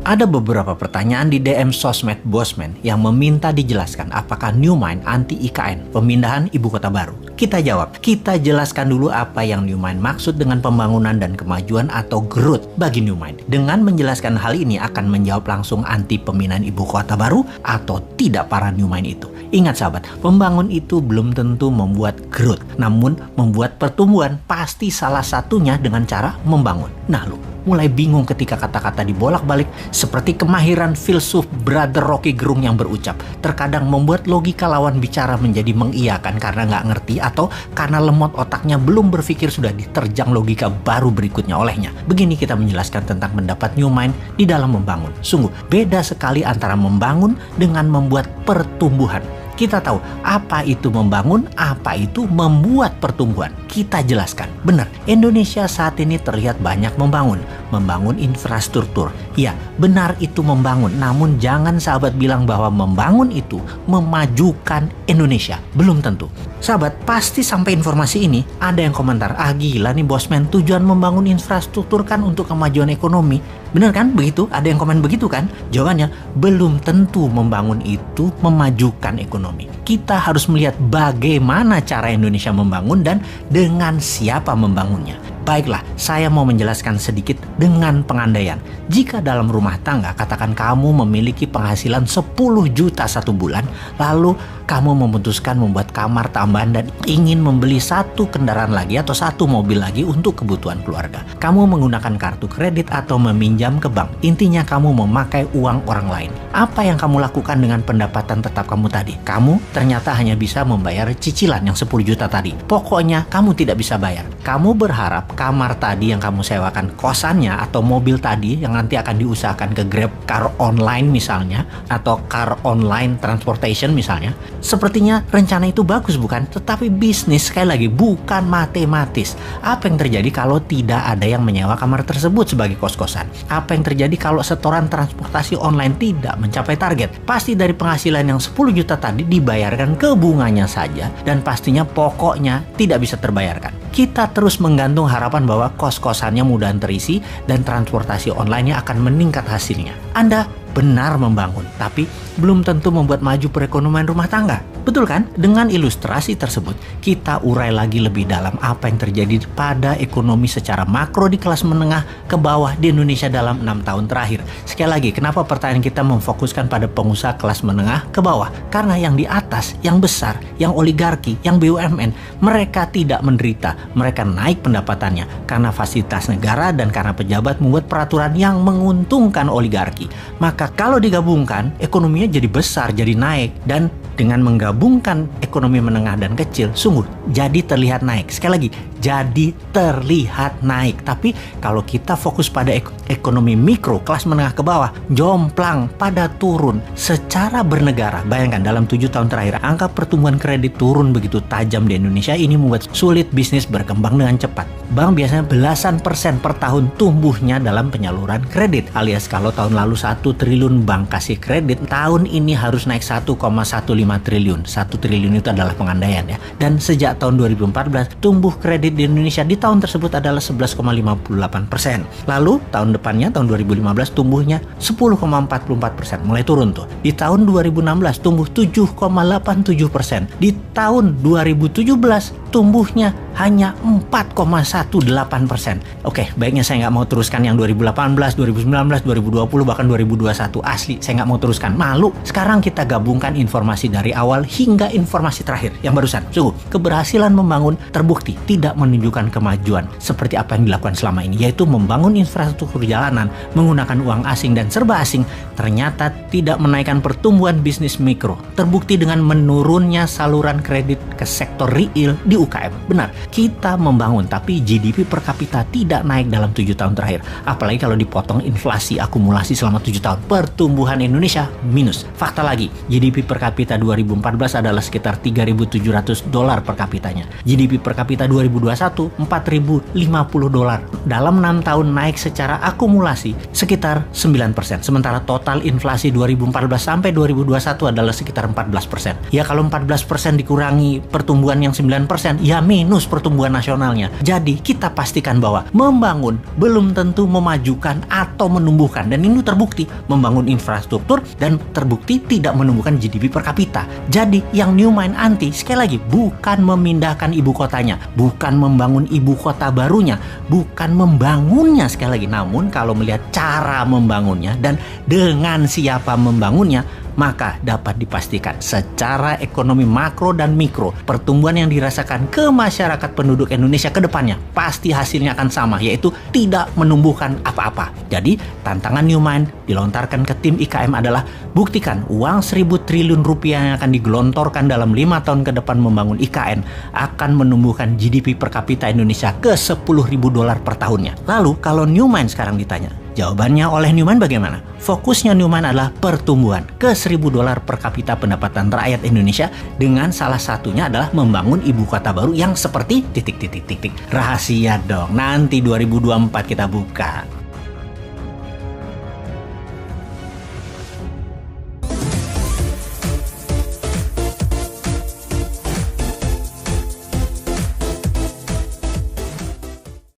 Ada beberapa pertanyaan di DM sosmed Bosman yang meminta dijelaskan apakah New Mind anti IKN, pemindahan ibu kota baru. Kita jawab, kita jelaskan dulu apa yang New Mind maksud dengan pembangunan dan kemajuan atau growth bagi New Mind. Dengan menjelaskan hal ini akan menjawab langsung anti pemindahan ibu kota baru atau tidak para New Mind itu. Ingat sahabat, membangun itu belum tentu membuat growth, namun membuat pertumbuhan. Pasti salah satunya dengan cara membangun. Nah lu, mulai bingung ketika kata-kata dibolak-balik seperti kemahiran filsuf Brother Rocky Gerung yang berucap. Terkadang membuat logika lawan bicara menjadi mengiyakan karena nggak ngerti atau karena lemot otaknya belum berpikir sudah diterjang logika baru berikutnya olehnya. Begini kita menjelaskan tentang pendapat New Mind di dalam membangun. Sungguh beda sekali antara membangun dengan membuat pertumbuhan. Kita tahu apa itu membangun, apa itu membuat pertumbuhan. Kita jelaskan. Benar, Indonesia saat ini terlihat banyak membangun infrastruktur. Ya, benar itu membangun. Namun jangan sahabat bilang bahwa membangun itu memajukan Indonesia. Belum tentu. Sahabat, pasti sampai informasi ini ada yang komentar, gila nih Bosman, tujuan membangun infrastruktur kan untuk kemajuan ekonomi. Benar kan? Begitu? Ada yang komen begitu kan? Jawabannya, belum tentu membangun itu memajukan ekonomi. Kita harus melihat bagaimana cara Indonesia membangun dan dengan siapa membangunnya. Baiklah, saya mau menjelaskan sedikit dengan pengandaian. Jika dalam rumah tangga, katakan kamu memiliki penghasilan 10 juta satu bulan, lalu kamu memutuskan membuat kamar tambahan dan ingin membeli satu kendaraan lagi atau satu mobil lagi untuk kebutuhan keluarga. Kamu menggunakan kartu kredit atau meminjam ke bank. Intinya kamu memakai uang orang lain. Apa yang kamu lakukan dengan pendapatan tetap kamu tadi? Kamu ternyata hanya bisa membayar cicilan yang 10 juta tadi. Pokoknya kamu tidak bisa bayar. Kamu berharap kamar tadi yang kamu sewakan, kosannya atau mobil tadi yang nanti akan diusahakan ke Grab Car Online misalnya, atau Car Online Transportation misalnya. Sepertinya rencana itu bagus bukan? Tetapi bisnis sekali lagi bukan matematis. Apa yang terjadi kalau tidak ada yang menyewa kamar tersebut sebagai kos-kosan? Apa yang terjadi kalau setoran transportasi online tidak mencapai target? Pasti dari penghasilan yang 10 juta tadi dibayarkan ke bunganya saja dan pastinya pokoknya tidak bisa terbayarkan. Kita terus menggantung harapan bahwa kos-kosannya mudah terisi dan transportasi online-nya akan meningkat hasilnya. Anda benar membangun, tapi belum tentu membuat maju perekonomian rumah tangga. Betul kan? Dengan ilustrasi tersebut, kita urai lagi lebih dalam apa yang terjadi pada ekonomi secara makro di kelas menengah ke bawah di Indonesia dalam 6 tahun terakhir. Sekali lagi, kenapa pertanyaan kita memfokuskan pada pengusaha kelas menengah ke bawah? Karena yang di atas, yang besar, yang oligarki, yang BUMN, mereka tidak menderita. Mereka naik pendapatannya karena fasilitas negara dan karena pejabat membuat peraturan yang menguntungkan oligarki. Maka kalau digabungkan, ekonominya jadi besar, jadi naik. Dan dengan menggabungkan ekonomi menengah dan kecil, sungguh jadi terlihat naik. Sekali lagi, jadi terlihat naik. Tapi kalau kita fokus pada ekonomi mikro, kelas menengah ke bawah, jomplang pada turun secara bernegara. Bayangkan dalam 7 tahun terakhir, angka pertumbuhan kredit turun begitu tajam di Indonesia. Ini membuat sulit bisnis berkembang dengan cepat. Bank biasanya belasan persen per tahun tumbuhnya dalam penyaluran kredit. Alias kalau tahun lalu 1 triliun bank kasih kredit, tahun ini harus naik 1,15 triliun. 1 triliun itu adalah pengandaian ya. Dan sejak tahun 2014, tumbuh kredit di Indonesia di tahun tersebut adalah 11,58%. Lalu tahun depannya, tahun 2015, tumbuhnya 10,44%. Mulai turun tuh. Di tahun 2016 tumbuh 7,87%. Di tahun 2017 tumbuhnya hanya 4,18%. Oke, baiknya saya nggak mau teruskan yang 2018, 2019, 2020, bahkan 2021. Asli, saya nggak mau teruskan. Malu. Sekarang kita gabungkan informasi dari awal hingga informasi terakhir yang barusan. Sungguh, keberhasilan membangun terbukti tidak menunjukkan kemajuan seperti apa yang dilakukan selama ini, yaitu membangun infrastruktur jalanan menggunakan uang asing dan serba asing, ternyata tidak menaikkan pertumbuhan bisnis mikro. Terbukti dengan menurunnya saluran kredit ke sektor real di UKM. Benar, kita membangun tapi GDP per kapita tidak naik dalam 7 tahun terakhir. Apalagi kalau dipotong inflasi akumulasi selama 7 tahun. pertumbuhan Indonesia minus. Fakta lagi, GDP per kapita 2014 adalah sekitar $3.700 per kapitanya. GDP per kapita 2021 $4.050. Dalam 6 tahun naik secara akumulasi sekitar 9%. Sementara total inflasi 2014 sampai 2021 adalah sekitar 14%. Ya kalau 14% dikurangi pertumbuhan yang 9%, ya minus pertumbuhan nasionalnya. Jadi kita pastikan bahwa membangun belum tentu memajukan atau menumbuhkan, dan ini terbukti membangun infrastruktur dan terbukti tidak menumbuhkan GDP per kapita. Jadi yang Newmind anti sekali lagi bukan memindahkan ibu kotanya, bukan membangun ibu kota barunya, bukan membangunnya sekali lagi, namun kalau melihat cara membangunnya dan dengan siapa membangunnya, maka dapat dipastikan secara ekonomi makro dan mikro, pertumbuhan yang dirasakan ke masyarakat penduduk Indonesia ke depannya pasti hasilnya akan sama, yaitu tidak menumbuhkan apa-apa. Jadi tantangan Newmind dilontarkan ke tim IKM adalah buktikan uang 1.000 triliun rupiah yang akan digelontorkan dalam 5 tahun ke depan membangun IKN akan menumbuhkan GDP per kapita Indonesia ke $10.000 per tahunnya. Lalu kalau Newmind sekarang ditanya, jawabannya oleh Newmind bagaimana? Fokusnya Newmind adalah pertumbuhan ke $1.000 per kapita pendapatan rakyat Indonesia, dengan salah satunya adalah membangun ibu kota baru yang seperti titik. Rahasia dong, nanti 2024 kita buka.